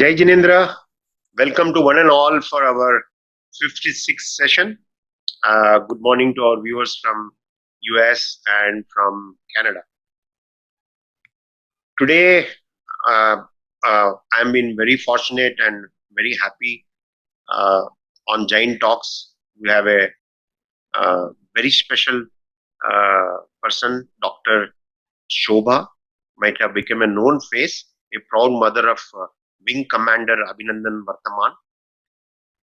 Jai Jinendra, welcome to one and all for our 56th session. Good morning to our viewers from US and from Canada. Today, I'm been very fortunate and very happy on Jain Talks. We have a very special person, Dr. Shobha, might have become a known face, a proud mother of Wing Commander Abhinandan Varthaman.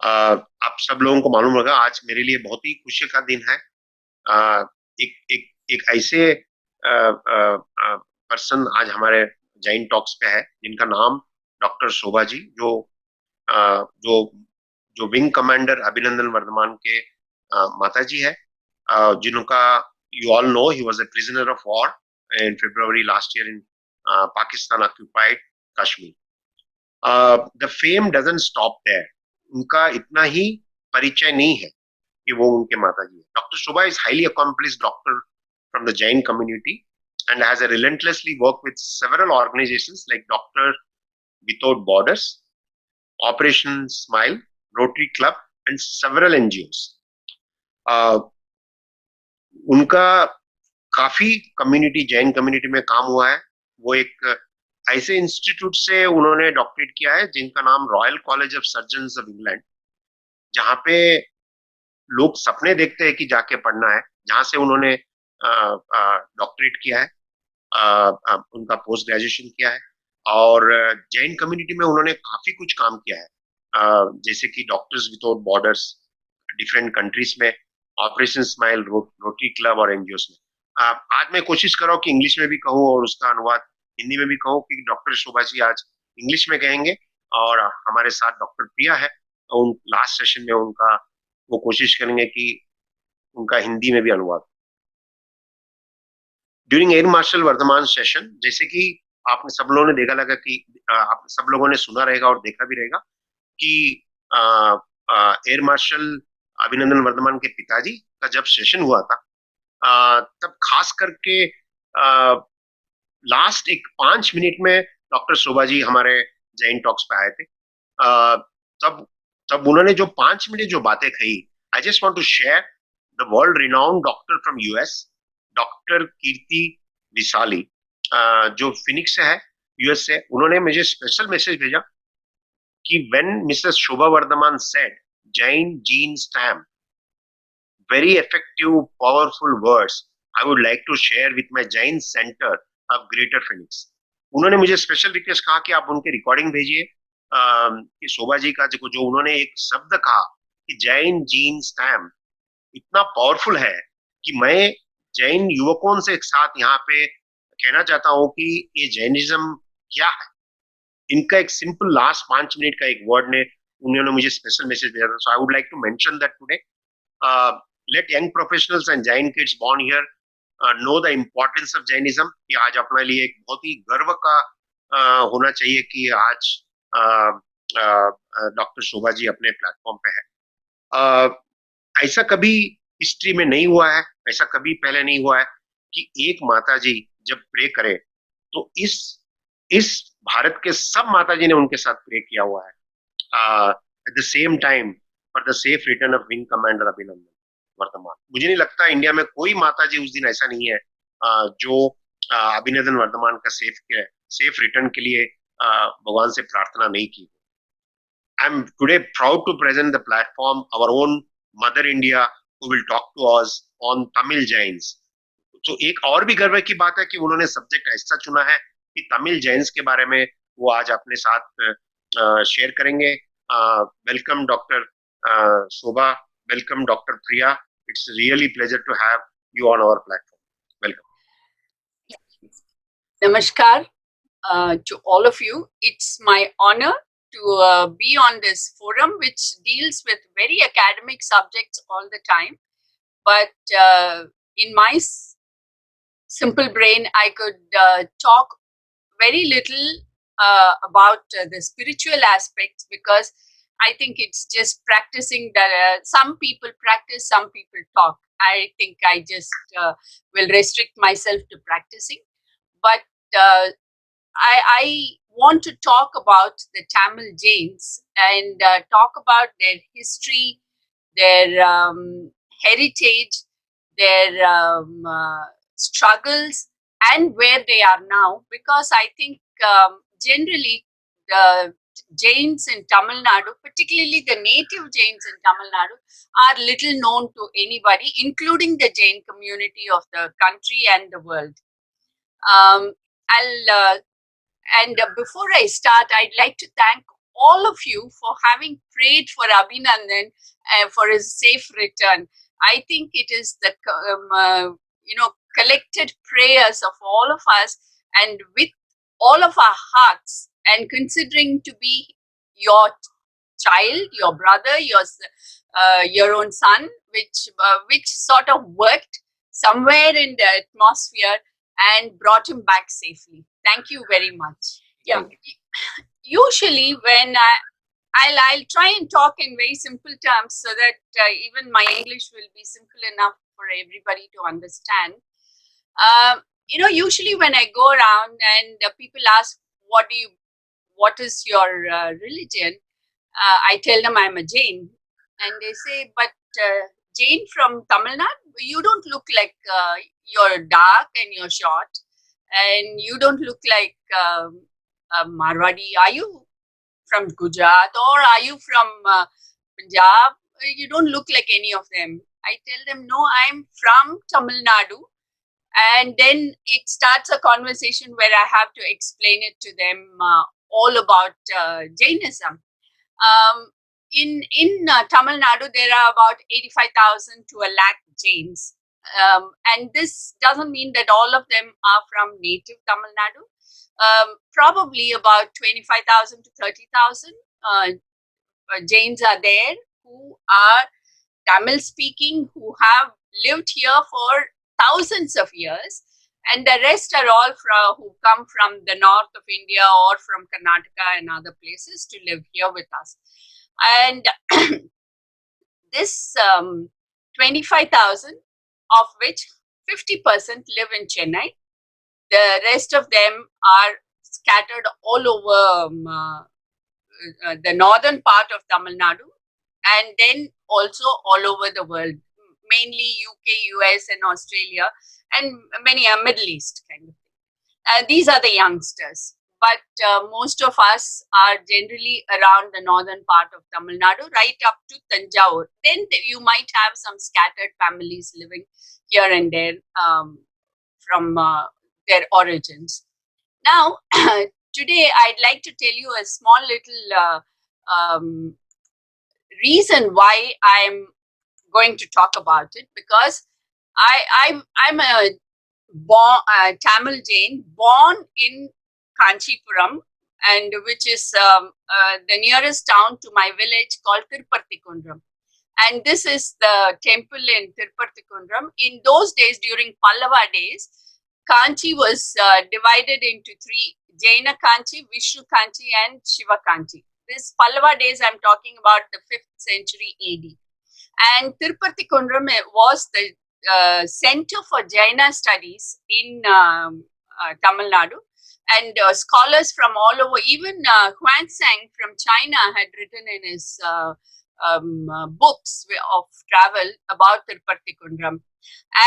आप सब लोगों को मालूम होगा आज मेरे लिए बहुत ही खुशी का दिन है। एक ऐसे पर्सन आज हमारे जैन टॉक्स पे है जिनका नाम डॉक्टर शोभा जी, जो जो विंग कमांडर अभिनंदन वर्धमान के माता जी है, जिनका you all know he was a prisoner of war in February last year in Pakistan occupied Kashmir. The fame doesn't stop there. उनका इतना ही परिचय नहीं है कि वो उनके माता जी है. Doctor Shobha is highly accomplished doctor from the Jain community and has a relentlessly worked with several organizations like Doctor Without Borders, Operation Smile, Rotary Club and several NGOs. उनका काफी कम्युनिटी जैन कम्युनिटी में काम हुआ है. वो एक ऐसे इंस्टीट्यूट से उन्होंने डॉक्टरेट किया है जिनका नाम royal college of surgeons of England, जहाँ पे लोग सपने देखते हैं कि जाके पढ़ना है, जहाँ से उन्होंने डॉक्टरेट किया है, उनका पोस्ट ग्रेजुएशन किया है. और जैन कम्युनिटी में उन्होंने काफी कुछ काम किया है, जैसे कि doctors without borders different countries में, ऑपरेशन स्माइल, रोटरी क्लब और एनजीओस में. आज मैं कोशिश कर रहा हूँ कि इंग्लिश में भी कहूँ और उसका अनुवाद हिंदी में भी कहूँ, कि डॉक्टर शोभा जी आज इंग्लिश में कहेंगे और हमारे साथ डॉक्टर प्रिया है. उन लास्ट सेशन में उनका वो कोशिश करेंगे कि उनका हिंदी में भी अनुवाद. During air marshal Vardhaman session, जैसे कि आपने सब लोगों ने देखा लगा कि आप सब लोगों ने सुना रहेगा और देखा भी रहेगा कि एयर मार्शल अभिनंदन वर्धमान के पिताजी का जब सेशन हुआ था, तब खास करके लास्ट एक 5 मिनट में डॉक्टर शोभा जी हमारे जैन टॉक्स पे आए थे. तब उन्होंने जो 5 मिनट जो बातें कही, I just want to share. The world renowned doctor from US, doctor Kirti Vishali, जो फिनिक्स से है, यूएस से, उन्होंने मुझे स्पेशल मैसेज भेजा कि when Mrs Shobha Vardhaman said Jain gene stamp, very effective, powerful words I would like to share with my Jain Center of Greater Phoenix. उन्होंने मुझे स्पेशल रिक्वेस्ट कहा कि आप उनके रिकॉर्डिंग भेजिए कि शोभा जी का जो उन्होंने एक शब्द कहा कि जैन जीन स्टैम्प इतना पावरफुल है कि मैं जैन युवकों से एक साथ यहाँ पे कहना चाहता हूँ कि ये जैनिज्म क्या है. इनका एक सिंपल लास्ट 5 मिनट का एक वर्ड ने उन्होंने मुझे स्पेशल मैसेज भेजा था. So I would like to mention that today. Let young professionals and Jain kids born here know the importance of Jainism. कि आज अपने लिए एक बहुत ही गर्व का होना चाहिए कि आज डॉक्टर शोभा जी अपने प्लेटफॉर्म पे है. ऐसा कभी हिस्ट्री में नहीं हुआ है, ऐसा कभी पहले नहीं हुआ है कि एक माता जी जब प्रे करे तो इस भारत के सब माता जी ने उनके साथ प्रे किया हुआ है. At the same time for the safe return of wing commander Abhinandan Varthaman. मुझे नहीं लगता इंडिया में कोई माता जी उस दिन ऐसा नहीं है जो अभिनंदन वर्धमान का सेफ रिटर्न के लिए भगवान से प्रार्थना नहीं की. I am today proud to present the platform our own mother India who will talk to us on Tamil Jains. तो एक और भी गर्व की बात है कि उन्होंने सब्जेक्ट ऐसा चुना है कि तमिल जैन्स के बारे में वो आज अपने साथ शेयर करेंगे. Welcome doctor Shobha, welcome Dr. Priya. It's really pleasure to have you on our platform. Welcome. Namaskar to all of you. It's my honor to be on this forum which deals with very academic subjects all the time. But in my simple brain, I could talk very little about the spiritual aspects, because I think it's just practicing that some people practice, some people talk. I think I just will restrict myself to practicing. But I want to talk about the Tamil Jains and talk about their history, their heritage, their struggles, and where they are now. Because I think generally the Jains in Tamil Nadu, particularly the native Jains in Tamil Nadu, are little known to anybody, including the Jain community of the country and the world. Before I start, I'd like to thank all of you for having prayed for Abhinandan for his safe return. I think it is the collected prayers of all of us, and with all of our hearts, and considering to be your child, your brother, your own son, which sort of worked somewhere in the atmosphere and brought him back safely. Thank you very much. Yeah. Usually, when I'll try and talk in very simple terms so that even my English will be simple enough for everybody to understand. Usually when I go around and people ask, what is your religion? I tell them I'm a Jain, and they say, but Jain from Tamil Nadu, you don't look like you're dark and you're short, and you don't look like Marwadi. Are you from Gujarat or are you from Punjab? You don't look like any of them. I tell them, no, I'm from Tamil Nadu. And then it starts a conversation where I have to explain it to them all about Jainism. In Tamil Nadu, there are about 85,000 to a lakh Jains. And this doesn't mean that all of them are from native Tamil Nadu. Probably about 25,000 to 30,000 Jains are there who are Tamil speaking, who have lived here for thousands of years, and the rest are all who come from the north of India or from Karnataka and other places to live here with us. And this 25,000, of which 50% live in Chennai. The rest of them are scattered all over the northern part of Tamil Nadu, and then also all over the world, mainly UK, US, and Australia, and many Middle East kind of thing. These are the youngsters, but most of us are generally around the northern part of Tamil Nadu, right up to Tanjore. Then you might have some scattered families living here and there from their origins. Now, today I'd like to tell you a small little reason why I'm going to talk about it, because I'm a Tamil Jain born in Kanchipuram, and which is the nearest town to my village called Tirupattikundram. And this is the temple in Tirupattikundram. In those days, during Pallava days, Kanchi was divided into three: Jaina Kanchi, Vishnu Kanchi, and Shiva Kanchi. This Pallava days, I'm talking about the 5th century AD. And Tirupattikundram was the center for Jaina studies in Tamil Nadu. And scholars from all over, even Huansang from China had written in his books of travel about Tirupattikundram.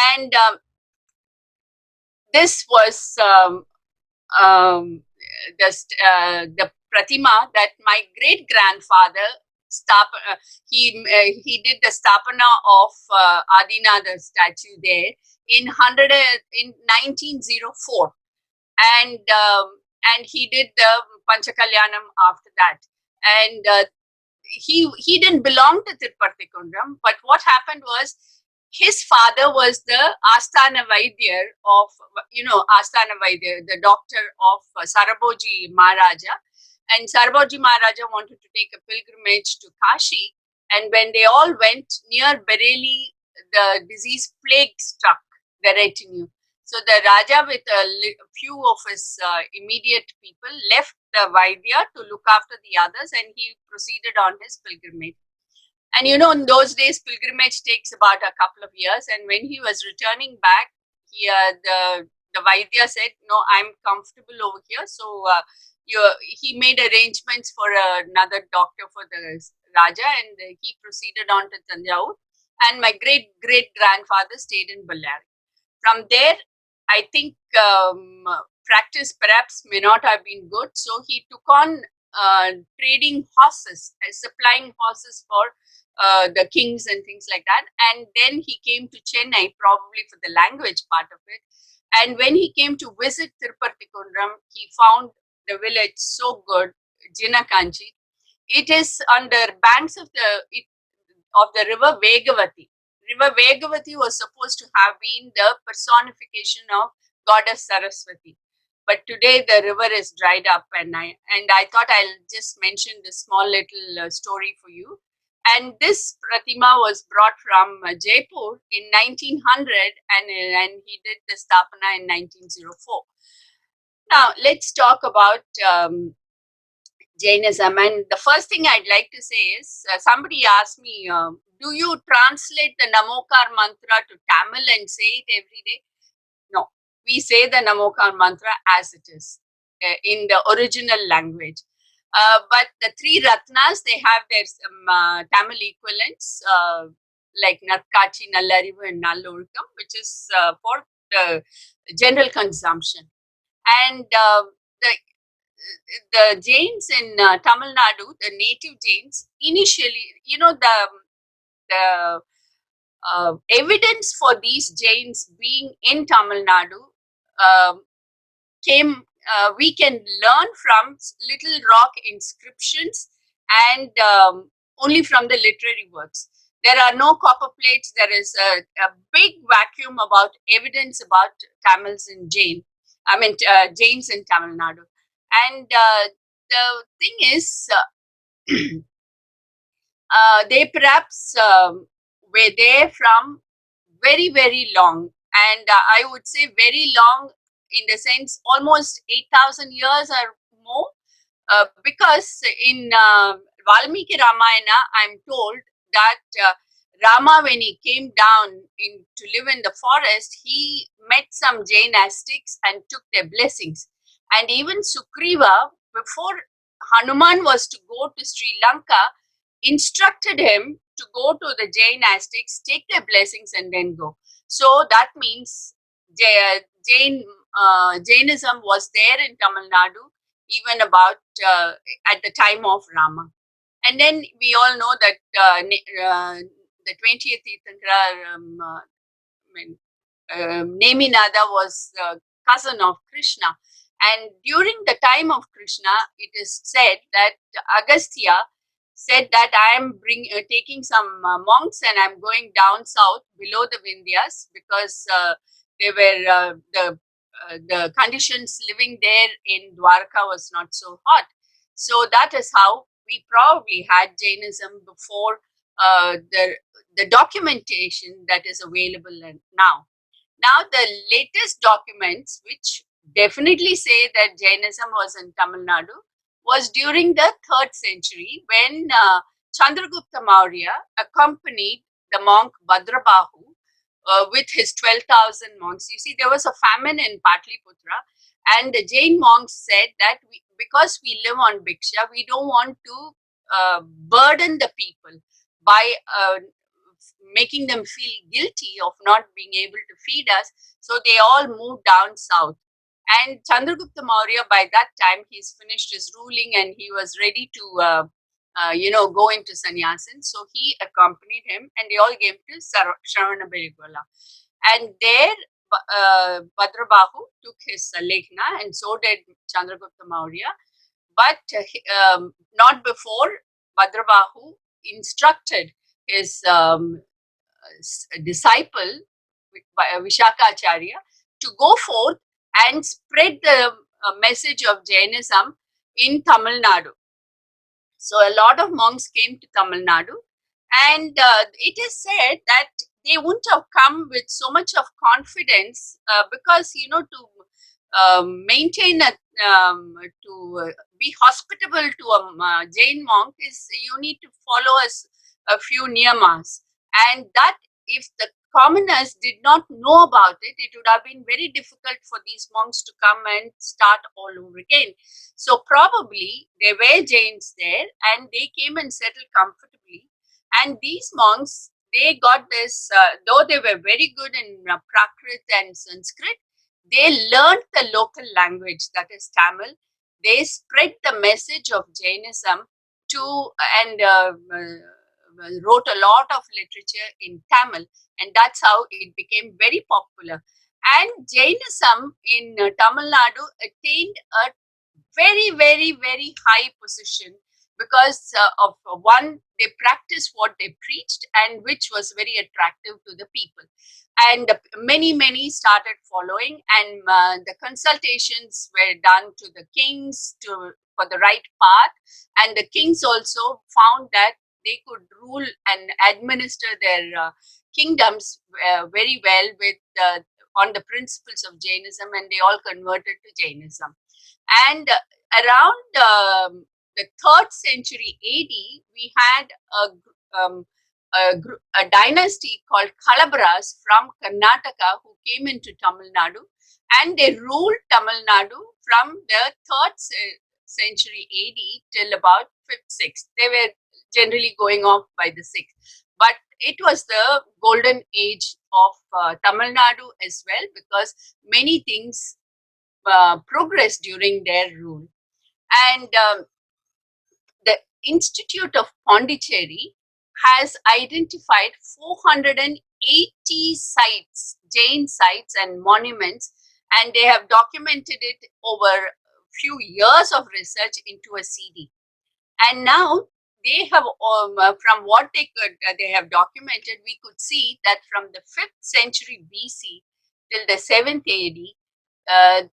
And this was the pratima that my great grandfather he did the stapana of Adinatha statue there in 1904, and he did the Panchakalyanam after that. And he didn't belong to Tirupattikundram, but what happened was, his father was the Asthana Vaidya of, Asthana Vaidya, the doctor of Sarabhoji Maharaja. And Sarabhoji Maharaja wanted to take a pilgrimage to Kashi. And when they all went near Bareilly, the disease plague struck the retinue. So the Raja, with a few of his immediate people, left the Vaidya to look after the others, and he proceeded on his pilgrimage. And in those days, pilgrimage takes about a couple of years. And when he was returning back, the Vaidya said, no, I'm comfortable over here. So he made arrangements for another doctor for the Raja, and he proceeded on to Tanjore. And my great great grandfather stayed in Ballari. From there, I think practice perhaps may not have been good, so he took on trading horses, supplying horses for the kings and things like that. And then he came to Chennai, probably for the language part of it. And when he came to visit Tirupati Kundram, he found the village so good, Jinakanchi. It is on the banks of the river Vegavati. River Vegavati was supposed to have been the personification of goddess Saraswati. But today the river is dried up, and I thought I'll just mention this small little story for you. And this Pratima was brought from Jaipur in 1900, and he did the Stapana in 1904. Now let's talk about Jainism. And the first thing I'd like to say is somebody asked me, do you translate the Namokar mantra to Tamil and say it every day? No, we say the Namokar mantra as it is in the original language. But the three Ratnas, they have their Tamil equivalents like Natkachi, Nallarivu, and Nallurkam, which is for the general consumption. And the Jains in Tamil Nadu, the native Jains, initially, the evidence for these Jains being in Tamil Nadu came. We can learn from little rock inscriptions and only from the literary works. There are no copper plates. There is a big vacuum about evidence about Tamils in Jain. I mean, Jains in Tamil Nadu. And the thing is, they perhaps were there from very, very long. And I would say very long in the sense almost 8,000 years or more. Because in Valmiki Ramayana, I'm told that Rama, when he came down to live in the forest, he met some Jain ascetics and took their blessings. And even Sugriva, before Hanuman was to go to Sri Lanka, instructed him to go to the Jain ascetics, take their blessings, and then go. So that means Jainism was there in Tamil Nadu even about at the time of Rama. And then we all know that the 20th Tirthankara, Neminada was the cousin of Krishna. And during the time of Krishna, it is said that Agastya said that I am taking some monks and I'm going down south below the Vindhyas because they were the conditions living there in Dwarka was not so hot. So that is how we probably had Jainism before the documentation that is available now. Now, the latest documents, which definitely say that Jainism was in Tamil Nadu, was during the 3rd century when Chandragupta Maurya accompanied the monk Bhadrabahu with his 12,000 monks. You see, there was a famine in Patliputra, and the Jain monks said that because we live on Bhiksha, we don't want to burden the people by making them feel guilty of not being able to feed us. So they all moved down south. And Chandragupta Maurya, by that time, he's finished his ruling and he was ready to, go into sannyasin. So he accompanied him and they all came to Shravanabelagola. And there, Bhadrabahu took his lekhna and so did Chandragupta Maurya. But not before Bhadrabahu instructed his disciple, Vishakacharya, to go forth and spread the message of Jainism in Tamil Nadu. So a lot of monks came to Tamil Nadu, and it is said that they wouldn't have come with so much of confidence because to maintain to be hospitable to a Jain monk is you need to follow a few niyamas, and that if the commoners did not know about it, it would have been very difficult for these monks to come and start all over again. So probably there were Jains there and they came and settled comfortably. And these monks, they got this, though they were very good in Prakrit and Sanskrit, they learned the local language, that is Tamil. They spread the message of Jainism to and wrote a lot of literature in Tamil, and that's how it became very popular. And Jainism in Tamil Nadu attained a very, very, very high position because of one, they practiced what they preached, and which was very attractive to the people. And many, many started following, and the consultations were done to the kings for the right path. And the kings also found that they could rule and administer their kingdoms very well with on the principles of Jainism, and they all converted to Jainism. And around the 3rd century AD, we had a dynasty called Kalabras from Karnataka who came into Tamil Nadu, and they ruled Tamil Nadu from the 3rd century AD till about 5th, 6th. They were generally going off by the 6th. But it was the golden age of Tamil Nadu as well, because many things progressed during their rule. And the Institute of Pondicherry has identified 480 sites, Jain sites and monuments, and they have documented it over a few years of research into a CD. And now they have, from what they have documented, we could see that from the 5th century BC till the 7th AD,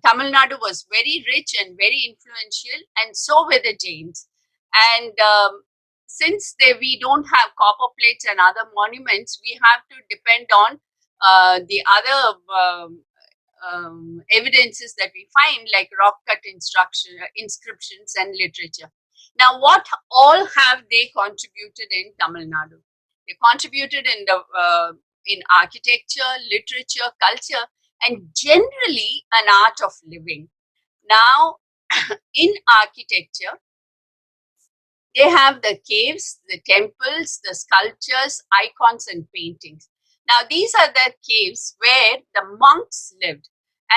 Tamil Nadu was very rich and very influential, and so were the Jains. And since we don't have copper plates and other monuments, we have to depend on the other evidences that we find, like rock cut inscriptions and literature. Now, what all have they contributed in Tamil Nadu? They contributed in architecture, literature, culture, and generally an art of living. Now, in architecture, they have the caves, the temples, the sculptures, icons, and paintings. Now, these are the caves where the monks lived,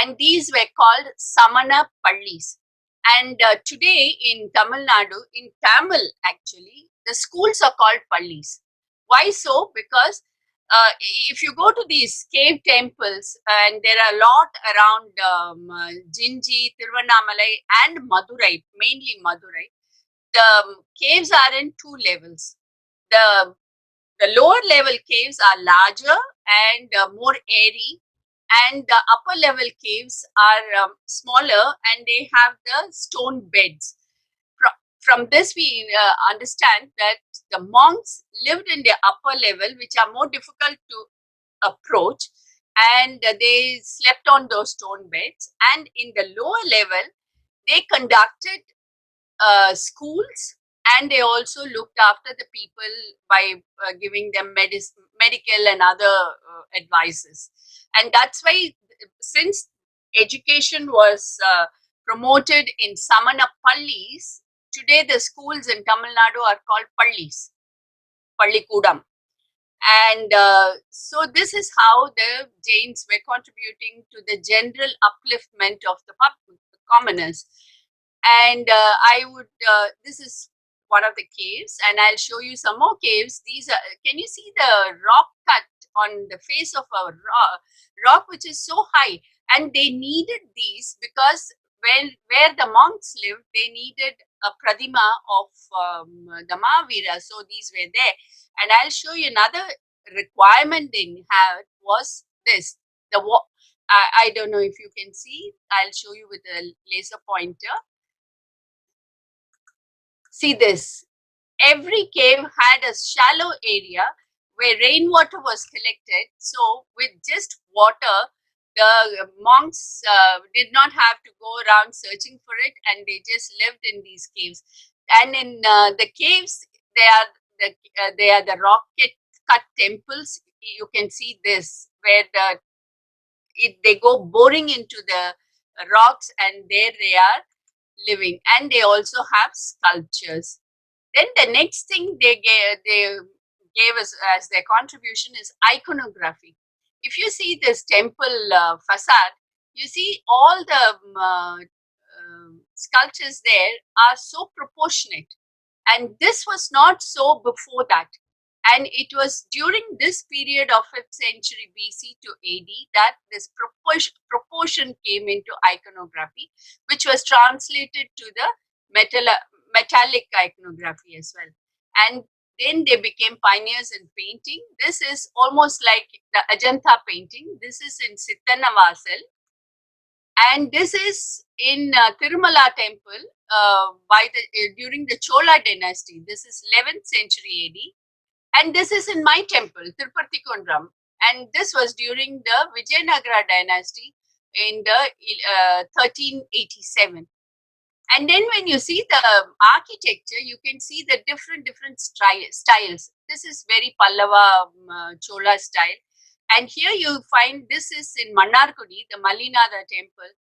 and these were called Samana Pallis. And today in Tamil Nadu, in Tamil actually, the schools are called Pallis. Why so? Because if you go to these cave temples, and there are a lot around Jinji, Tiruvannamalai, and Madurai, mainly Madurai, the caves are in 2 levels. The lower level caves are larger and more airy, and the upper level caves are smaller, and they have the stone beds. From this, we understand that the monks lived in the upper level, which are more difficult to approach, and they slept on those stone beds. And in the lower level, they conducted schools, and they also looked after the people by giving them medical and other advices. And that's why, since education was promoted in Samana Pallis, today the schools in Tamil Nadu are called Pallis, Pallikudam. And so this is how the Jains were contributing to the general upliftment of the commoners. And this is one of the caves, and I'll show you some more caves. These are, can you see the rock cut on the face of a rock which is so high? And they needed these because where the monks lived, they needed a pradima of the Mahavira, so these were there. And I'll show you another requirement they had was this. I don't know if you can see. I'll show you with a laser pointer. See this. Every cave had a shallow area where rainwater was collected. So with just water, the monks did not have to go around searching for it, and they just lived in these caves. And in the caves, they are the rock cut temples. you can see this, where they go boring into the rocks, and there they are living, and they also have sculptures. Then the next thing they gave us as their contribution is iconography. If you see this temple facade, you see all the sculptures there are so proportionate, and this was not so before that. And it was during this period of 5th century BC to AD that this proportion came into iconography, which was translated to the metallic iconography as well. And then they became pioneers in painting. This is almost like the Ajanta painting. This is in Sittanavasal, and this is in Tirumala Temple by the during the Chola dynasty. This is 11th century AD, and this is in my temple, Tirupati Kundram, and this was during the Vijayanagara dynasty in the 1387. And then when you see the architecture, you can see the different styles. This is very Pallava Chola style. And here you find this is in Mannargudi, the Malinada temple,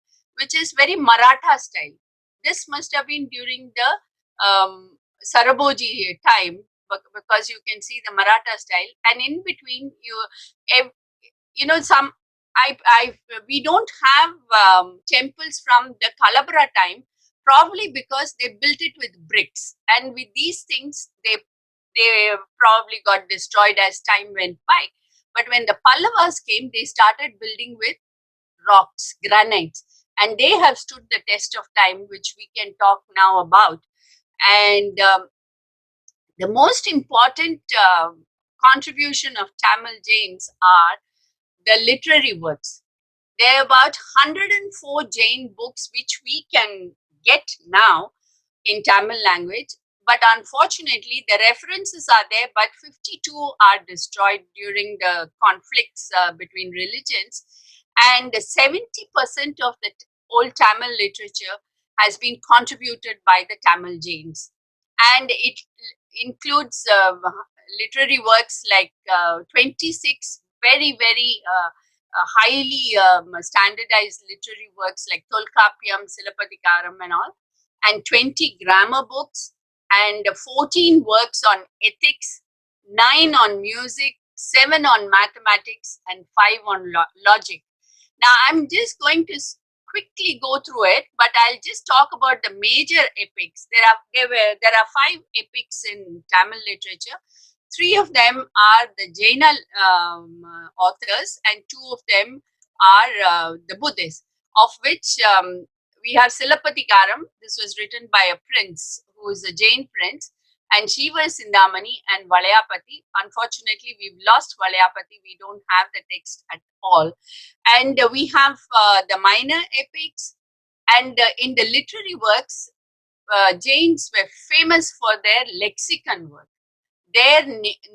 which is very Maratha style. This must have been during the Saraboji time, because you can see the Maratha style. And in between, some we don't have temples from the Kalabara time, probably because they built it with bricks, and with these things they probably got destroyed as time went by. But when the Pallavas came, they started building with rocks, granites, and they have stood the test of time, which we can talk now about. And the most important contribution of Tamil Jains are the literary works. There are about 104 Jain books which we can get now in Tamil language, but unfortunately the references are there, but 52 are destroyed during the conflicts between religions, and 70% of the old Tamil literature has been contributed by the Tamil Jains, and it includes literary works like 26 very highly standardized literary works like Tolkappiyam, Silappatikaram and all, and 20 grammar books, and 14 works on ethics, 9 on music, 7 on mathematics, and 5 on logic. Now, I'm just going to quickly go through it, but I'll just talk about the major epics. There are 5 epics in Tamil literature. 3 of them are the Jaina authors, and 2 of them are the Buddhists, of which we have Silappatikaram. This was written by a prince who is a Jain prince, and Shiva Sindamani and Valayapati. Unfortunately, we've lost Valayapati. We don't have the text at all. And we have the minor epics, and in the literary works, Jains were famous for their lexicon work. Their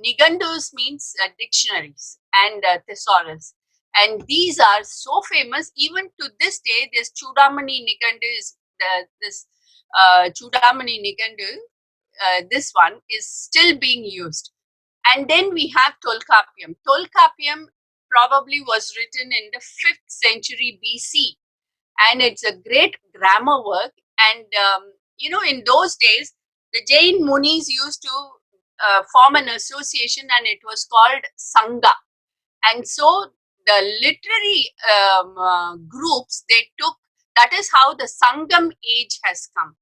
nigandus means dictionaries and thesaurus, and these are so famous. Even to this day, this Chudamani Nigandu is this Chudamani Nigandu. This one is still being used. And then we have Tolkappiyam. Tolkappiyam probably was written in the 5th century BC, and it's a great grammar work. And in those days, the Jain Munis used to form an association, and it was called Sangha. And so the literary groups they took, that is how the Sangam age has come.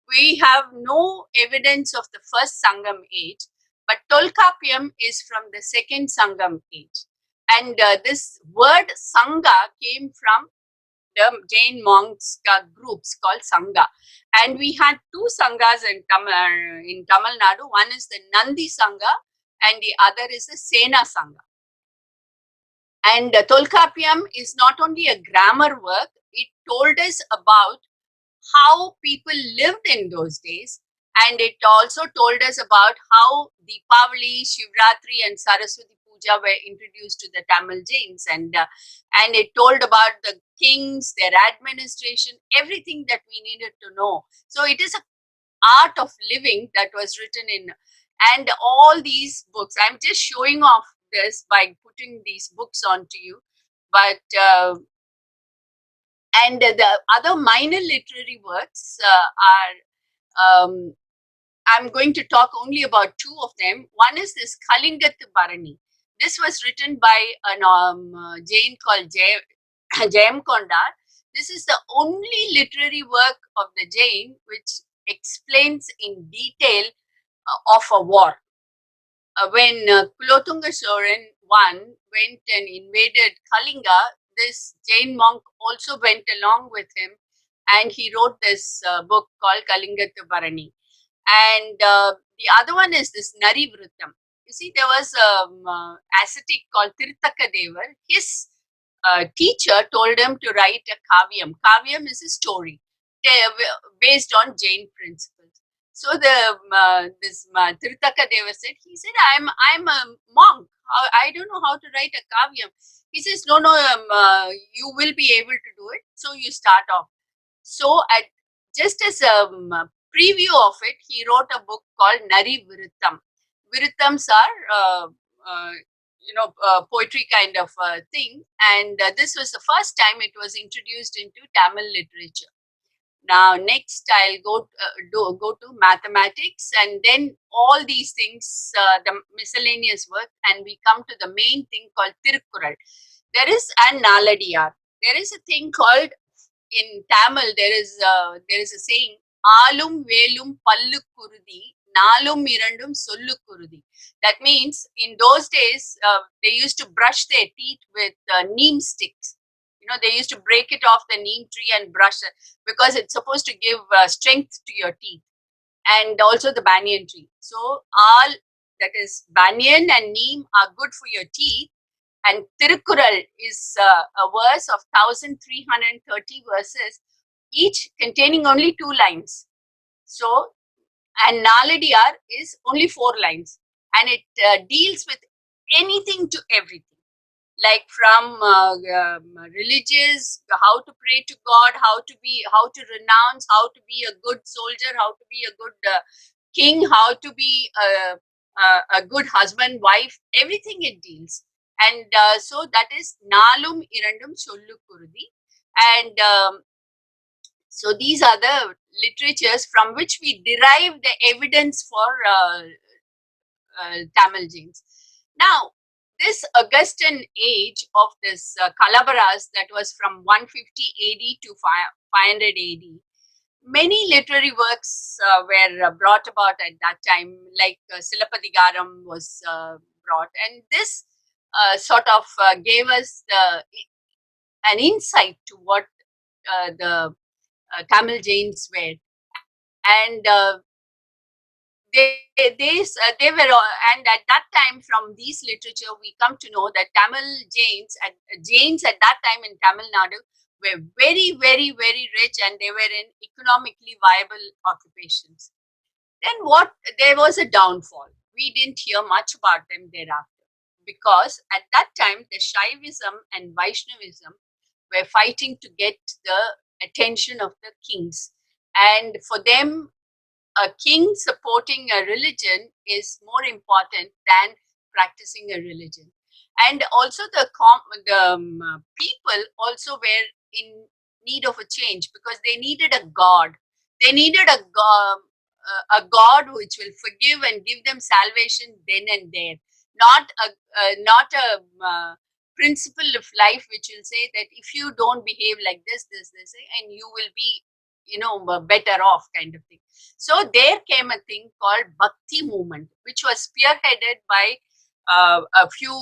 We have no evidence of the first Sangam age, but Tolkappiyam is from the second Sangam age. And this word Sangha came from the Jain monks groups called Sangha. And we had 2 Sanghas in Tamil Nadu. One is the Nandi Sangha and the other is the Sena Sangha. And Tolkappiyam is not only a grammar work, it told us about how people lived in those days. And it also told us about how Deepavali, Shivratri and Saraswati Puja were introduced to the Tamil Jains. And it told about the kings, their administration, everything that we needed to know. So it is an art of living that was written in, and all these books, I'm just showing off this by putting these books onto you. But and the other minor literary works are, I'm going to talk only about two of them. One is this Kalingat Bharani. This was written by an Jain called Jain Kondar. This is the only literary work of the Jain which explains in detail of a war. When Kulothunga Soren I went and invaded Kalinga, this Jain monk also went along with him, and he wrote this book called Kalingat Bharani. And the other one is this Nari Vritam. You see, there was an ascetic called Tirthaka Devar. His teacher told him to write a kavyam. Kavyam is a story based on Jain principles. So this Tirthaka Deva said, he said, I'm a monk. I don't know how to write a kavyam. He says, no, you will be able to do it. So you start off. So just as a preview of it, he wrote a book called Nari Viritam. Viritams are poetry kind of thing, and this was the first time it was introduced into Tamil literature. Now, next I'll go to mathematics, and then all these things, the miscellaneous work, and we come to the main thing called Tirukkural. There is an Naladiyar. There is a thing called, in Tamil, there is a saying, Alum Velum Pallu Kurudi, Nalum Irandum Sollu Kurudi. That means in those days, they used to brush their teeth with neem sticks. They used to break it off the neem tree and brush it because it's supposed to give strength to your teeth, and also the banyan tree. So all, that is banyan and neem, are good for your teeth. And Tirukkural is a verse of 1330 verses, each containing only 2 lines. So, and Naladiyar is only 4 lines, and it deals with anything to everything, like from religious, how to pray to God, how to renounce, how to be a good soldier, how to be a good king, how to be a good husband, wife, everything it deals. And so that is Nalum Irandum Sollu Kurudi. And so these are the literatures from which we derive the evidence for Tamil Jains. Now, this Augustan age of this Kalabharas, that was from 150 AD to 500 AD, many literary works were brought about at that time, like Silapadigaram was brought, and this sort of gave us an insight to what the Tamil Jains were. And they were, and at that time, from these literature, we come to know that Tamil Jains at that time in Tamil Nadu were very, very, very rich, and they were in economically viable occupations. Then there was a downfall. We didn't hear much about them thereafter, because at that time the Shaivism and Vaishnavism were fighting to get the attention of the kings, and for them, a king supporting a religion is more important than practicing a religion. And also the people also were in need of a change, because they needed a god. They needed a god which will forgive and give them salvation then and there, not a principle of life which will say that if you don't behave like this, and you will be better off, kind of thing. So there came a thing called Bhakti Movement, which was spearheaded by a few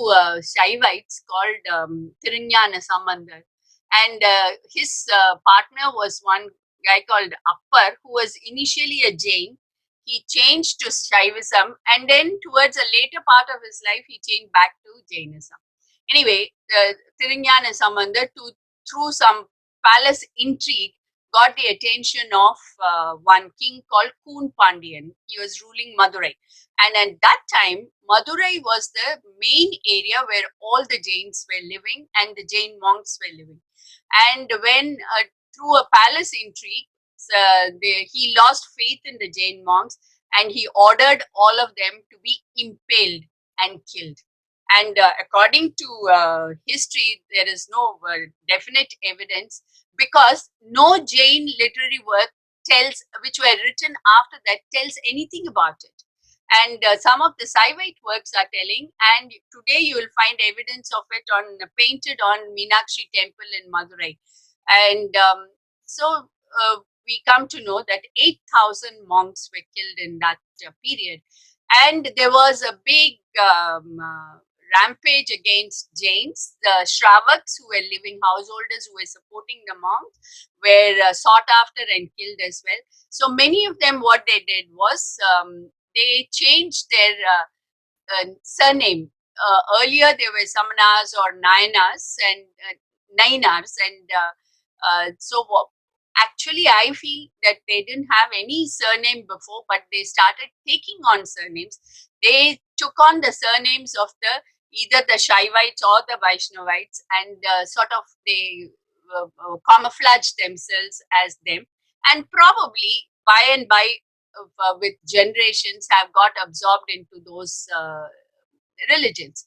Shaivites called Thirignana Sambandar. And his partner was one guy called Appar, who was initially a Jain. He changed to Shaivism, and then towards a later part of his life, he changed back to Jainism. Anyway, Thirignana Sambandar, through some palace intrigue, got the attention of one king called Koon Pandian. He was ruling Madurai. And at that time, Madurai was the main area where all the Jains were living and the Jain monks were living. And when, through a palace intrigue, he lost faith in the Jain monks, and he ordered all of them to be impaled and killed. And according to history, there is no definite evidence, because no Jain literary work tells, which were written after that, tells anything about it. And some of the Saivite works are telling, and today you will find evidence of it on painted on Meenakshi Temple in Madurai. And so we come to know that 8,000 monks were killed in that period, and there was a big rampage against Jains. The Shravaks, who were living householders who were supporting the monks, were sought after and killed as well. So many of them, what they did was, they changed their surname. Earlier, they were Samanas or Nayanas and Nainars, and so actually, I feel that they didn't have any surname before, but they started taking on surnames. They took on the surnames of the either the Shaivites or the Vaishnavites, and sort of they camouflaged themselves as them, and probably by and by, with generations, have got absorbed into those religions.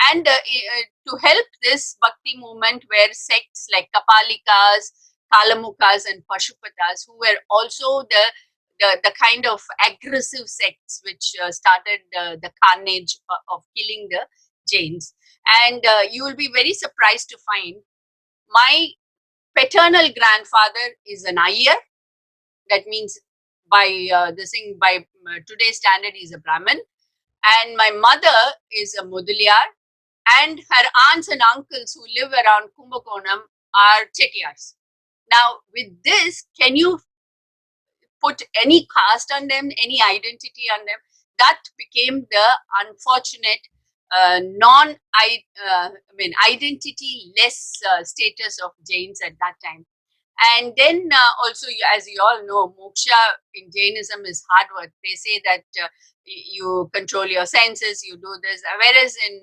And to help this Bhakti movement were sects like Kapalikas, Kalamukas, and Pashupatas, who were also the kind of aggressive sects which started the carnage of killing the Jains. And you will be very surprised to find my paternal grandfather is an Iyer. That means by by today's standard, he's a Brahmin. And my mother is a Mudaliyar, and her aunts and uncles who live around Kumbakonam are Chettiars. Now, with this, can you put any caste on them, any identity on them? That became the unfortunate identity less status of Jains at that time. And then also, as you all know, moksha in Jainism is hard work. They say that you control your senses, you do this, whereas in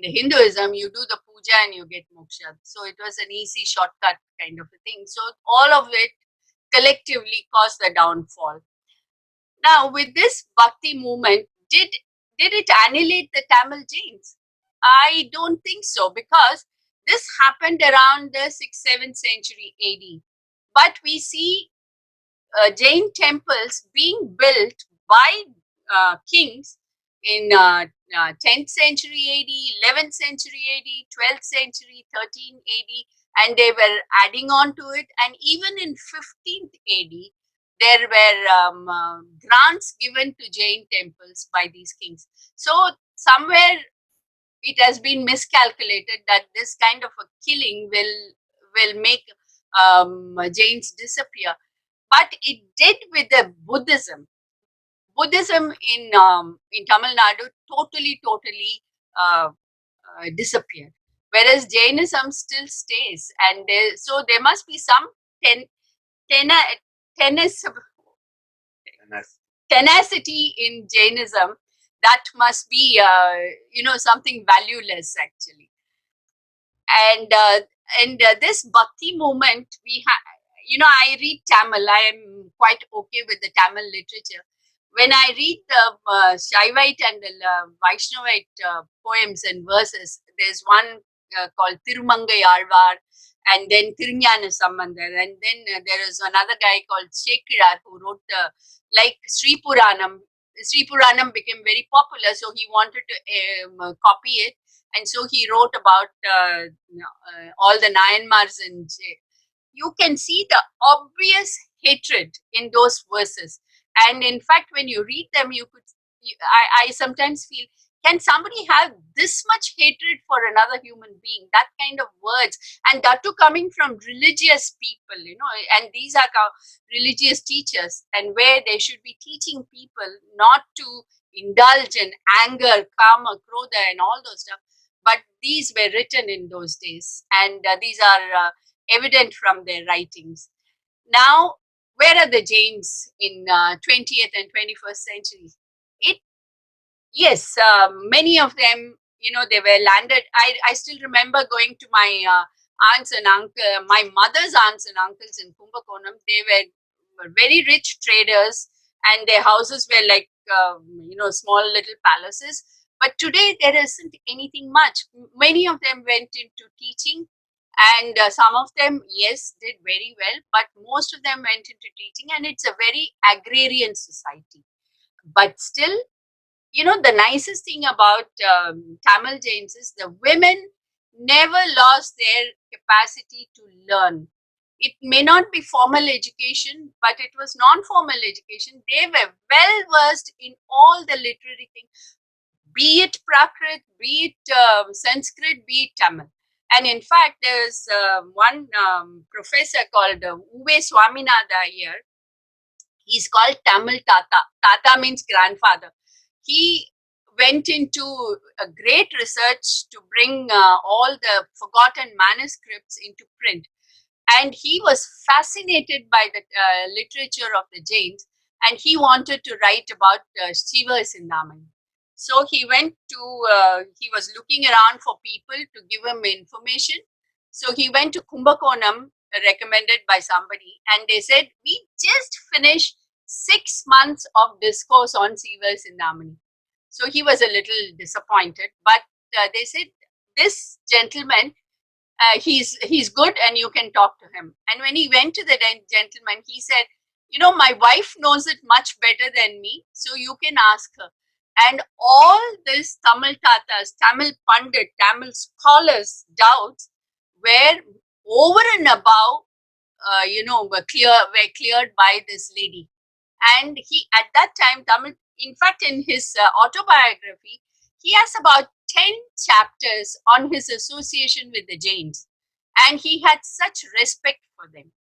the Hinduism, you do the puja and you get moksha. So it was an easy shortcut kind of a thing. So all of it collectively caused the downfall. Now, with this Bhakti movement, did it annihilate the Tamil Jains? I don't think so, because this happened around the 6th, 7th century AD. But we see Jain temples being built by kings in 10th century AD, 11th century AD, 12th century, 13th AD, and they were adding on to it. And even in 15th AD, there were grants given to Jain temples by these kings. So somewhere it has been miscalculated that this kind of a killing will make Jains disappear. But it did with the Buddhism. Buddhism in Tamil Nadu totally disappeared, whereas Jainism still stays, and so there must be some tenacity in Jainism that must be something valueless actually. And this Bhakti movement, I read Tamil. I am quite okay with the Tamil literature. When I read the Shaivite and the Vaishnavite poems and verses, there's one called Tirumangai Alvar, and then Tirunjana Sambandar, and then there is another guy called Shekirar who wrote like Sri Puranam. Sri Puranam became very popular, so he wanted to copy it, and so he wrote about all the Nayanmars, and you can see the obvious hatred in those verses. And in fact, when you read them, I sometimes feel, can somebody have this much hatred for another human being? That kind of words, and that too coming from religious people, and these are religious teachers, and where they should be teaching people not to indulge in anger, kama, krodha, and all those stuff. But these were written in those days, and these are evident from their writings. Now, where are the Jains in 20th and 21st century? Yes, many of them, they were landed. I still remember going to my aunts and uncle, my mother's aunts and uncles in Kumbakonam. They were very rich traders, and their houses were like, small little palaces. But today there isn't anything much. Many of them went into teaching, and some of them, yes, did very well, but most of them went into teaching, and it's a very agrarian society. But still, the nicest thing about Tamil Jains is the women never lost their capacity to learn. It may not be formal education, but it was non-formal education. They were well versed in all the literary things, be it Prakrit, be it Sanskrit, be it Tamil. And in fact, there's one professor called Uwe Swaminatha here. He's called Tamil Tata. Tata means grandfather. He went into a great research to bring all the forgotten manuscripts into print. And he was fascinated by the literature of the Jains, and he wanted to write about Shiva Sindhamani. So he went to, he was looking around for people to give him information. So he went to Kumbakonam, recommended by somebody, and they said, we just finished 6 months of discourse on Shiva Sindhamani. So he was a little disappointed, but they said, this gentleman, he's good and you can talk to him. And when he went to the gentleman, he said, my wife knows it much better than me, so you can ask her. And all this Tamil Tatas, Tamil Pandit, Tamil scholars' doubts were over and above, were cleared by this lady. And he, at that time, Tamil, in fact, in his autobiography, he has about 10 chapters on his association with the Jains. And he had such respect for them.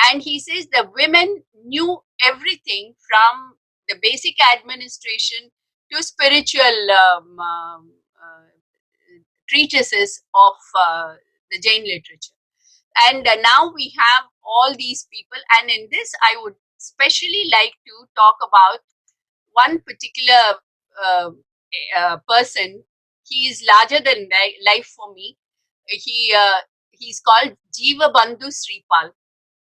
And he says the women knew everything from the basic administration to spiritual treatises of the Jain literature. And now we have all these people. And in this, I would especially like to talk about one particular person. He is larger than life for me. He's called Jiva Bandhu Sripal.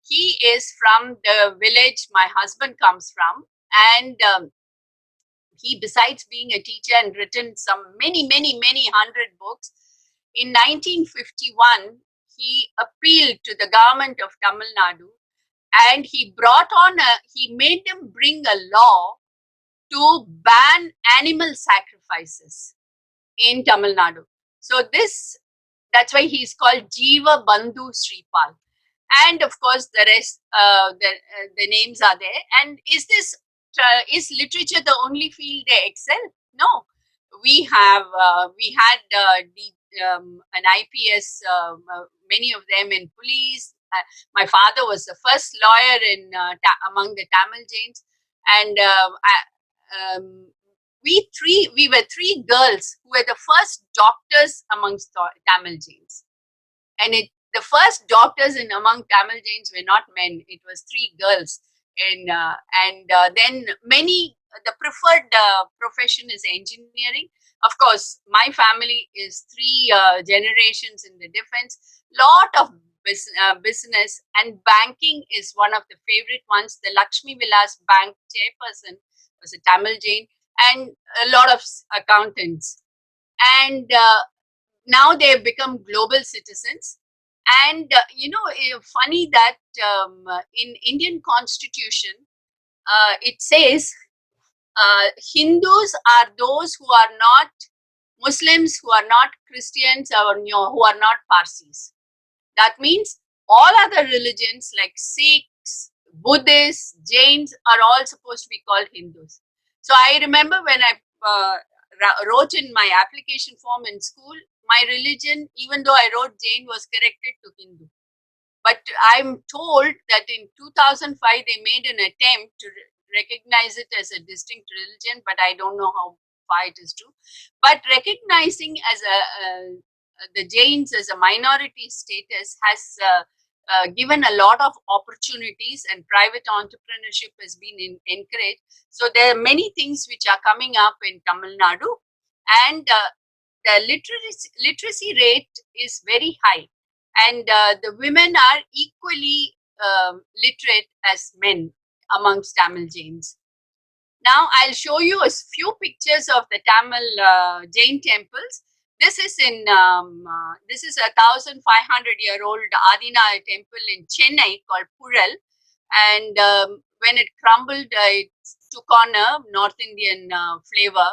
He is from the village my husband comes from, and he, besides being a teacher and written some many hundred books, in 1951 he appealed to the government of Tamil Nadu, and he made them bring a law to ban animal sacrifices in Tamil Nadu. So that's why he's called Jiva Bandhu Sripal. And of course, the rest, the names are there. And is literature the only field they excel? No, we had an IPS, many of them in police. My father was the first lawyer among the Tamil Jains, and we were three girls who were the first doctors amongst Tamil Jains. And the first doctors among Tamil Jains were not men; it was three girls. Then the preferred profession is engineering. Of course, my family is three generations in the defense. Lot of business, and banking is one of the favorite ones. The Lakshmi Vilas Bank chairperson was a Tamil Jain, and a lot of accountants. And now they have become global citizens. And funny that in Indian Constitution it says Hindus are those who are not Muslims, who are not Christians, or who are not Parsis. That means all other religions like Sikhs, Buddhists, Jains are all supposed to be called Hindus. So I remember when I wrote in my application form in school, my religion, even though I wrote Jain, was corrected to Hindu. But I'm told that in 2005 they made an attempt to recognize it as a distinct religion, but I don't know how far it is true. But recognizing as the Jains as a minority status has given a lot of opportunities, and private entrepreneurship has been encouraged. So there are many things which are coming up in Tamil Nadu, and the literacy rate is very high, and the women are equally literate as men amongst Tamil Jains. Now I'll show you a few pictures of the Tamil Jain temples. This is this is 1,500-year-old Adina temple in Chennai called Pural, and when it crumbled, it took on a North Indian flavor.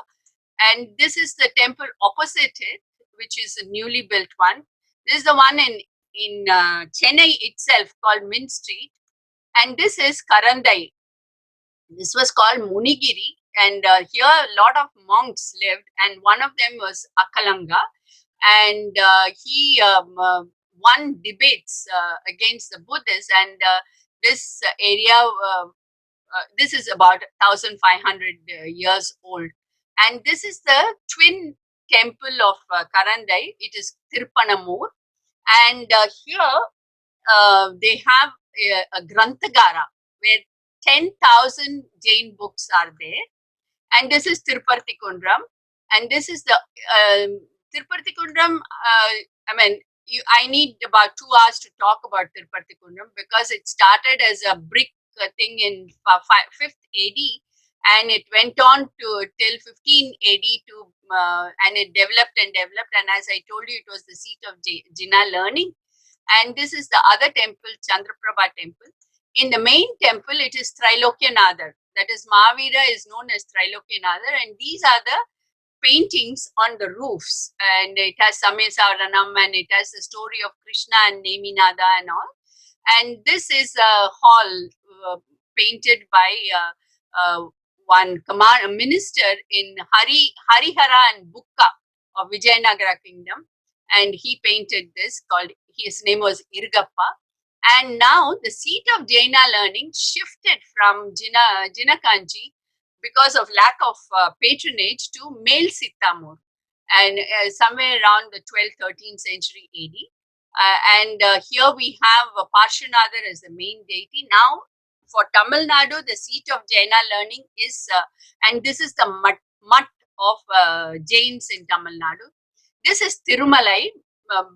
And this is the temple opposite it, which is a newly built one. This is the one in Chennai itself called Mint Street, and this is Karandai. This was called Munigiri, and here a lot of monks lived, and one of them was Akalanga, and he won debates against the Buddhists, and this area, this is about 1,500 years old, and this is the twin temple of Karandai. It is Tirpanamur, and here they have a Grantagara where 10,000 Jain books are there. And this is Tirupati Kundram. And this is the Tirupati Kundram. I mean, I need about 2 hours to talk about Tirupati Kundram because it started as a brick thing in 5th AD, and it went on to till 15 AD to and it developed and developed. And as I told you, it was the seat of Jina learning. And this is the other temple, Chandraprabha Temple. In the main temple, it is Trilokyanadar. That is, Mahavira is known as Trilokyanadar, and these are the paintings on the roofs. And it has Samesaranam, and it has the story of Krishna and Neminada and all. And this is a hall painted by one minister in Harihara and Bukka of Vijayanagara kingdom, and he painted this. Called his name was Irgappa. And now the seat of Jaina learning shifted from Jinakanchi because of lack of patronage to Male Sittamur, and somewhere around the 12th, 13th century AD. And here we have Parshvanatha as the main deity. Now, for Tamil Nadu, the seat of Jaina learning is, and this is the mutt of Jains in Tamil Nadu. This is Tirumalai,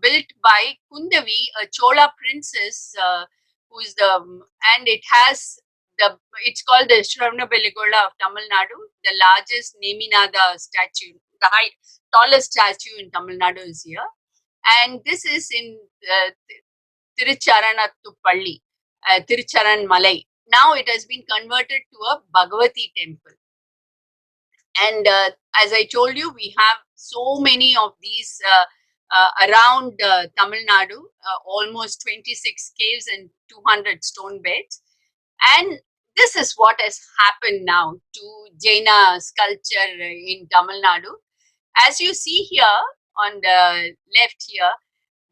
built by Kundavi, a Chola princess, who is the, and it has it's called the Shravanabelighola of Tamil Nadu, the largest Neminada statue, the tallest statue in Tamil Nadu is here. And this is in Tirucharanatupalli, Tirucharan Malai. Now it has been converted to a Bhagavati temple. And as I told you, we have so many of these around Tamil Nadu, almost 26 caves and 200 stone beds. And this is what has happened now to Jaina sculpture in Tamil Nadu. As you see here on the left here,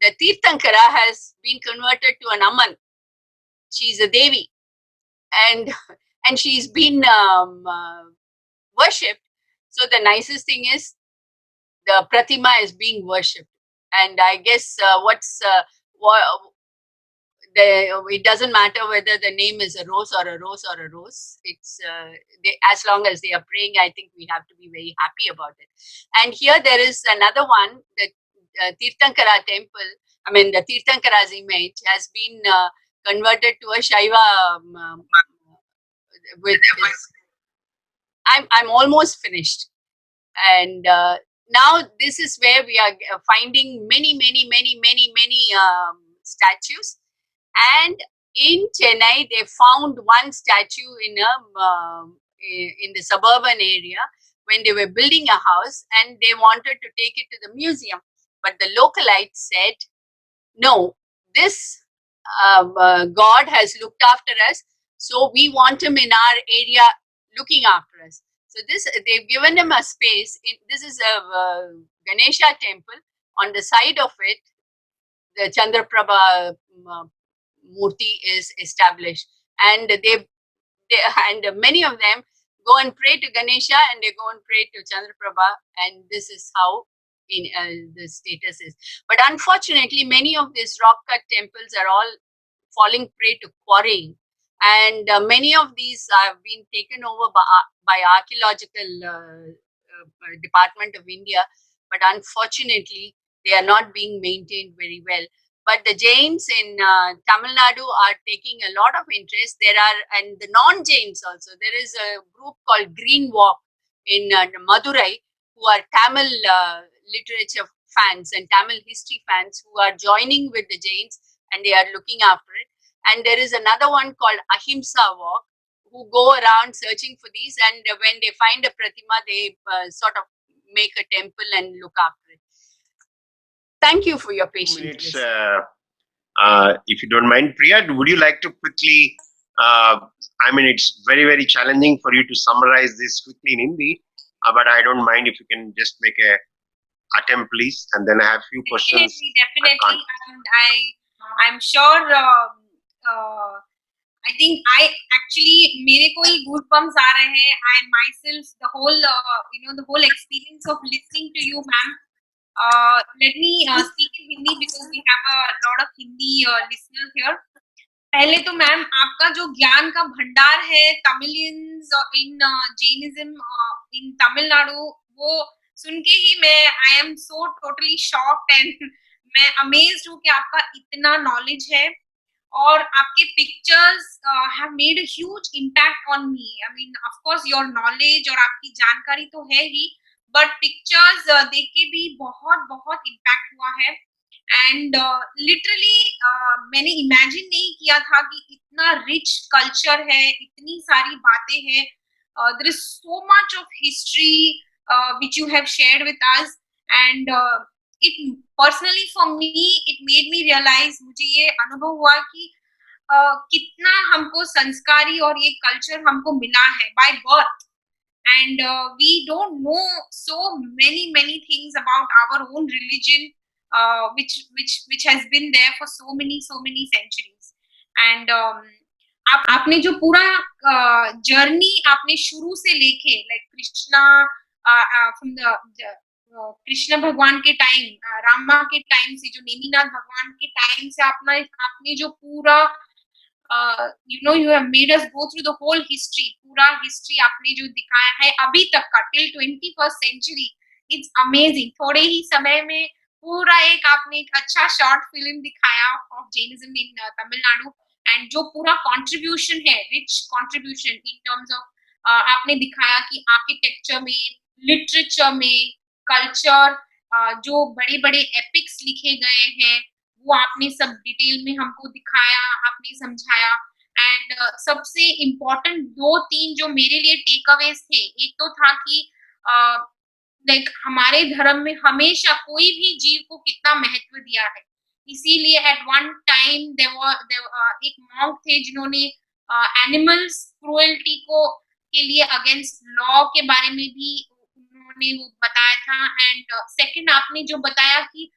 the Tirthankara has been converted to an Amman. She's a Devi, and she's been worshipped. So the nicest thing is the Pratima is being worshipped. And I guess it doesn't matter whether the name is a rose or a rose or a rose. It's as long as they are praying, I think we have to be very happy about it. And here there is another one, the Tirthankara temple. I mean, the Tirthankara's image has been converted to a Shaiva with this. I'm almost finished. And now this is where we are finding many statues. And in Chennai, they found one statue in the suburban area when they were building a house, and they wanted to take it to the museum. But the localites said, no, this God has looked after us, so we want him in our area looking after us. So they've given him a space. This is a Ganesha temple. On the side of it, the Chandraprabha Murti is established, and and many of them go and pray to Ganesha, and they go and pray to Chandraprabha, and this is how the status is. But unfortunately, many of these rock cut temples are all falling prey to quarrying, and many of these have been taken over by archaeological department of India, but unfortunately they are not being maintained very well. but the Jains in Tamil Nadu are taking a lot of interest. There are, and the non-Jains also. There is a group called Green Walk in Madurai, who are Tamil literature fans and Tamil history fans who are joining with the Jains, and they are looking after it. And there is another one called Ahimsa Walk, who go around searching for these, and when they find a pratima, they sort of make a temple and look after it. Thank you for your patience. If you don't mind, Priya, would you like to quickly? I mean, it's very, very challenging for you to summarize this quickly in Hindi, but I don't mind if you can just make a attempt, please, and then I have few questions. Definitely, and I'm sure. I think मेरे को ही goosebumps आ रहे हैं. I myself, the whole experience of listening to you, ma'am. Let me speak in Hindi because we have a lot of Hindi listeners here. पहले तो ma'am आपका जो ज्ञान का भंडार है तमिलियंस इन जैनिज्म इन तमिलनाडु, वो सुन के ही मैं I am so totally shocked and मैं अमेज्ड हूँ कि आपका इतना नॉलेज है और आपके pictures have made a huge impact on me. I mean of course your knowledge और आपकी जानकारी तो है ही, बट पिक्चर्स देख के भी बहुत बहुत इम्पैक्ट हुआ है. एंड लिटरली मैंने इमेजिन नहीं किया था कि इतना रिच कल्चर है, इतनी सारी बातें हैं. There is so much of history which you have shared with us, and it personally for me it made me realise, मुझे ये अनुभव हुआ कि कितना हमको संस्कारी और ये कल्चर हमको मिला है by birth. And we don't know so many things about our own religion, which has been there for so many centuries. And आपने जो पूरा जर्नी आपने शुरू से लेके like Krishna from the Krishna भगवान के टाइम, रामा के टाइम से, जो नेमिनाथ भगवान के टाइम से आपने जो पूरा you have made us go through the whole history, पूरा हिस्ट्री आपने जो दिखाया है अभी तक का till 21st century. It's amazing. थोड़े ही समय में पूरा आपने एक अच्छा शॉर्ट फिल्म दिखाया of Jainism in Tamil Nadu, and जो पूरा कंट्रीब्यूशन है, rich contribution in terms of आपने दिखाया कि आर्किटेक्चर में, लिटरेचर में, कल्चर, जो बड़े बड़े एपिक्स लिखे गए हैं वो आपने सब डिटेल में हमको दिखाया, आपने समझाया. एंड सबसे इम्पोर्टेंट 2-3 जो मेरे लिए टेक अवेज थे, एक तो था कि लाइक हमारे धर्म में हमेशा कोई भी जीव को कितना महत्व दिया है. इसीलिए एट वन टाइम एक मॉन्क थे जिन्होंने एनिमल्स क्रूएल्टी को के लिए अगेंस्ट लॉ के बारे में भी उन्होंने वो बताया था. एंड सेकंड आपने जो बताया कि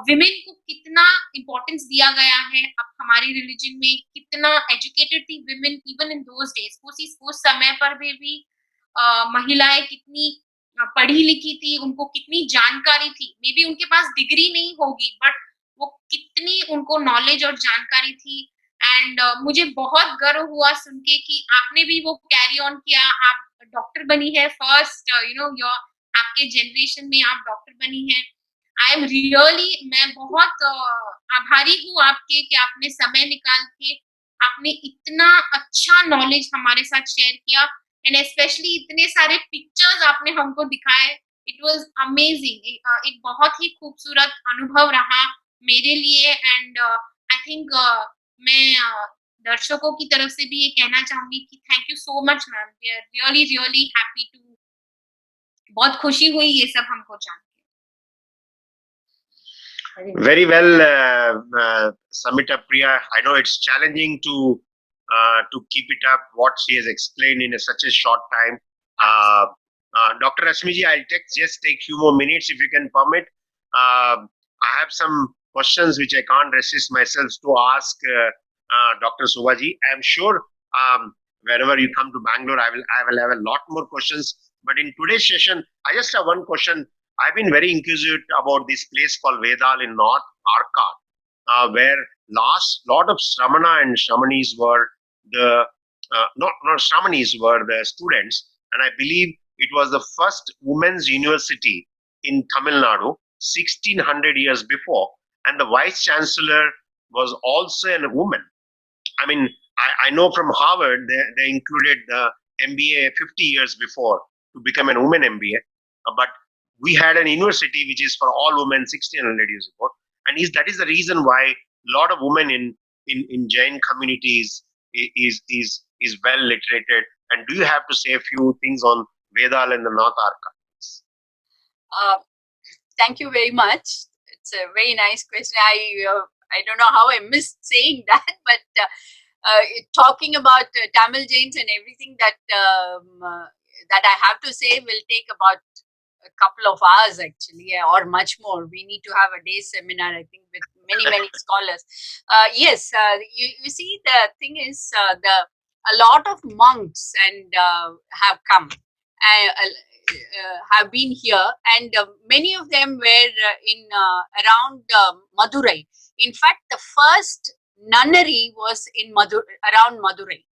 विमेन को कितना इम्पोर्टेंस दिया गया है, अब हमारी रिलीजन में कितना एजुकेटेड थी women even in those days. उस समय पर भी महिलाएं कितनी पढ़ी लिखी थी, उनको कितनी जानकारी थी. मे बी उनके पास डिग्री नहीं होगी, बट वो कितनी उनको नॉलेज और जानकारी थी. एंड मुझे बहुत गर्व हुआ सुन के कि आपने भी वो कैरी ऑन किया. आप डॉक्टर बनी है फर्स्ट, आपके जनरेशन में आप डॉक्टर बनी है. आई एम रियली, मैं बहुत आभारी हूँ आपके कि आपने समय निकाल के आपने इतना अच्छा नॉलेज हमारे साथ शेयर किया, एंड स्पेशली इतने सारे पिक्चर्स आपने हमको दिखाए. It was amazing. एक बहुत ही खूबसूरत अनुभव रहा मेरे लिए. एंड आई थिंक मैं दर्शकों की तरफ से भी ये कहना चाहूंगी कि thank you so much ma'am. We are really really happy to, बहुत खुशी हुई ये सब हमको जान. Very well, Samita, Priya. I know it's challenging to keep it up what she has explained in such a short time. Dr. Rasmiji, I'll just take few more minutes if you can permit. I have some questions which I can't resist myself to ask Dr. Shobha ji. I am sure wherever you come to Bangalore, I will have a lot more questions. But in today's session, I just have one question. I've been very inquisitive about this place called Vedal in North Arcot, where lot of Shramana and Shramanis were not Shramanis were the students, and I believe it was the first women's university in Tamil Nadu 1600 years before. and the vice chancellor was also a woman. I mean, I know from Harvard they included the MBA 50 years before to become a woman MBA, but we had an university which is for all women 1600 years ago, and that is the reason why a lot of women in Jain communities is well literated. And do you have to say a few things on Vedal and the North Arka? Uh, Thank you very much. It's a very nice question. I don't know how I missed saying that, but talking about Tamil Jains and everything that I have to say will take about a couple of hours actually, or much more. We need to have a day seminar, I think, with many scholars. Yes, you see, the thing is, a lot of monks and have come. Have been here, and many of them were in around Madurai. In fact, the first nunnery was in around Madurai.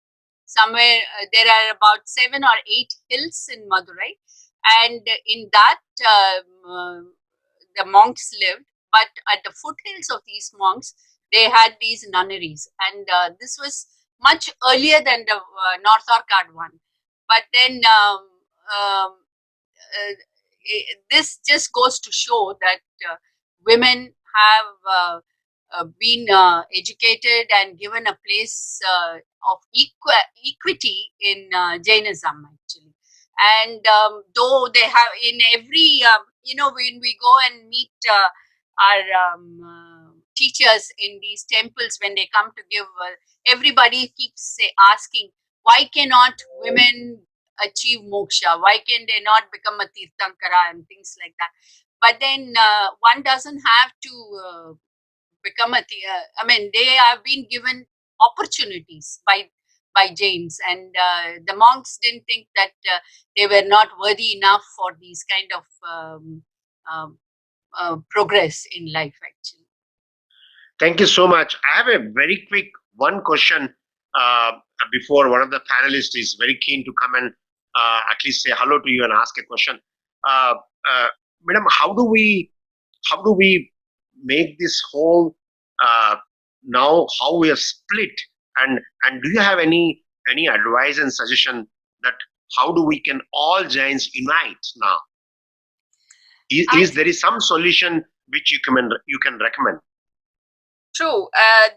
Somewhere there are about 7 or 8 hills in Madurai, and in that the monks lived. But at the foothills of these monks, they had these nunneries, and this was much earlier than the North Orchard one. But then this just goes to show that women have been educated and given a place of equity in Jainism actually. And though they have in every, when we go and meet our teachers in these temples, when they come to give, everybody keeps asking, why cannot women achieve moksha? Why can they not become a Tirthankara and things like that? But then one doesn't have to become I mean, they have been given opportunities by Jains, and the monks didn't think that they were not worthy enough for these kind of progress in life actually. Thank you so much. I have a very quick one question before one of the panelists is very keen to come and at least say hello to you and ask a question. Madam, how do we make this whole now how we are split, and do you have any advice and suggestion that how do we can all Jains unite now? Is there is some solution which you can recommend? True.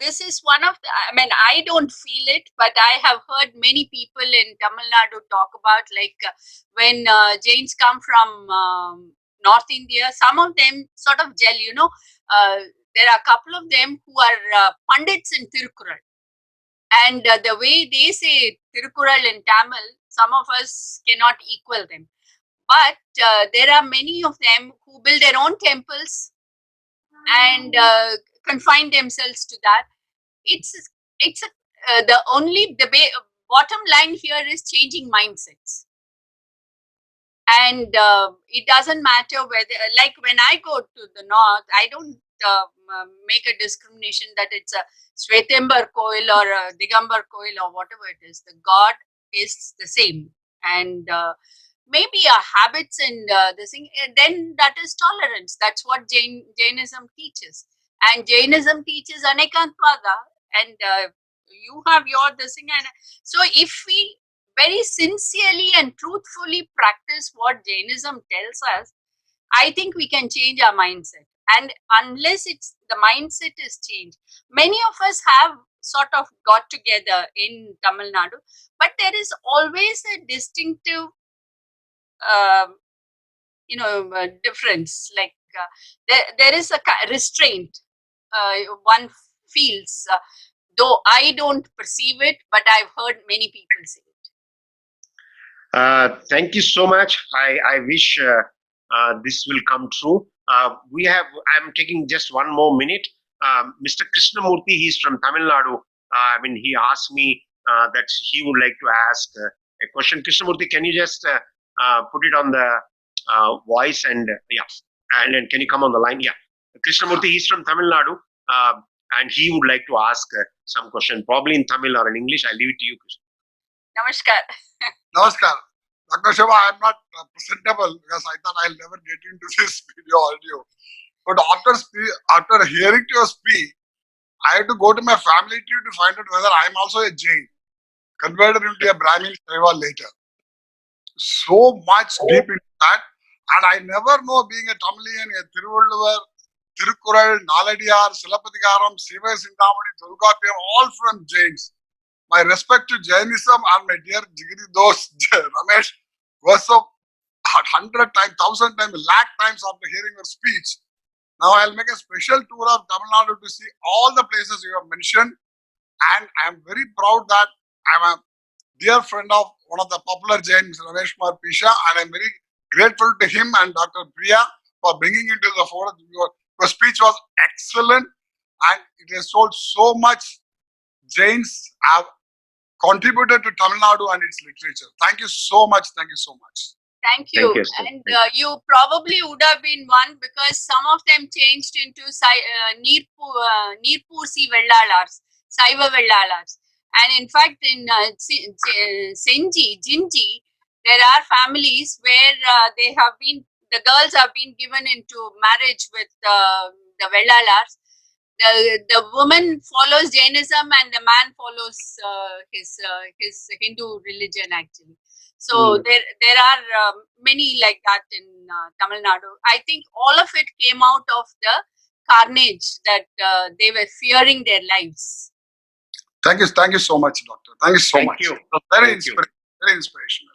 This is one of the, I mean, I don't feel it, but I have heard many people in Tamil Nadu talk about, like, when Jains come from North India, some of them sort of gel, there are a couple of them who are Pandits in Tirukural. And the way they say Tirukural in Tamil, some of us cannot equal them. But there are many of them who build their own temples and confine themselves to that. The bottom line here is changing mindsets. And it doesn't matter whether, like when I go to the north, I don't make a discrimination that it's a Svetambar Koil or a Digambar Koil or whatever it is. The God is the same. And maybe our habits and this thing, then that is tolerance. That's what Jainism teaches. And Jainism teaches Anekantwada, and you have your this thing. And so if we very sincerely and truthfully practice what Jainism tells us, I think we can change our mindset. And unless the mindset is changed, many of us have sort of got together in Tamil Nadu, but there is always a distinctive difference. Like there is a restraint one feels, though I don't perceive it, but I've heard many people say it. Thank you so much. I wish this will come true. I'm taking just one more minute. Mr. Krishnamurti, he's from Tamil Nadu. He asked me that he would like to ask a question. Krishnamurti, can you just put it on the voice and then can you come on the line? Yeah. Krishnamurti, he's from Tamil Nadu, and he would like to ask some question, probably in Tamil or in English. I'll leave it to you, Krishna. Namaskar. Namaskar. Dr. Shobha, I'm not presentable because I thought I'll never get into this video audio. But after hearing your speech, I had to go to my family tree to find out whether I am also a Jain, converted into a Brahmin Shaiva later. So much deep into that. And I never know, being a Tamilian, a Thiruvalluvar, Tirukural, Naladiyar, Silappatikaram, Siva Sindhamani, Tolkapiyam, all from Jains. My respect to Jainism and my dear Jigiri dost Ramesh was so 100 times, 1,000 times, lakh times after hearing your speech. Now I'll make a special tour of Tamil Nadu to see all the places you have mentioned. And I am very proud that I'm a dear friend of one of the popular Jains, Ramesh Kumar Pisha, and I'm very grateful to him and Dr. Priya for bringing into the forum. Your speech was excellent and it has told so much. Jains have contributed to Tamil Nadu and its literature. Thank you so much. Thank you so much. Thank you. Thank you, sir. And you probably would have been one because some of them changed into Neerpursi Vellalars, Saiva Vellalars. And in fact, in Jinji, there are families where the girls have been given into marriage with the Vellalars. The woman follows Jainism and the man follows his Hindu religion actually. So there are many like that in Tamil Nadu. I think all of it came out of the carnage that they were fearing their lives. Thank you so much, Doctor. Thank you so much. You. Very Thank you. inspirational. Very inspirational.